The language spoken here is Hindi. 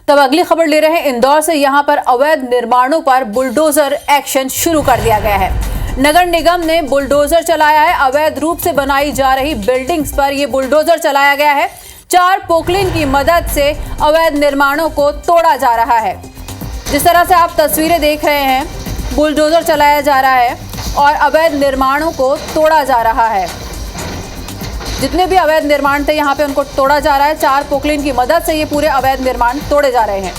तब अगली खबर ले रहे हैं इंदौर से। यहां पर अवैध निर्माणों पर बुलडोजर एक्शन शुरू कर दिया गया है। नगर निगम ने बुलडोजर चलाया है। अवैध रूप से बनाई जा रही बिल्डिंग्स पर यह बुलडोजर चलाया गया है। 4 पोकलिन की मदद से अवैध निर्माणों को तोड़ा जा रहा है। जिस तरह से आप तस्वीरें देख रहे हैं, बुलडोजर चलाया जा रहा है और अवैध निर्माणों को तोड़ा जा रहा है। जितने भी अवैध निर्माण थे यहाँ पे उनको तोड़ा जा रहा है। 4 पोकलिन की मदद से ये पूरे अवैध निर्माण तोड़े जा रहे हैं।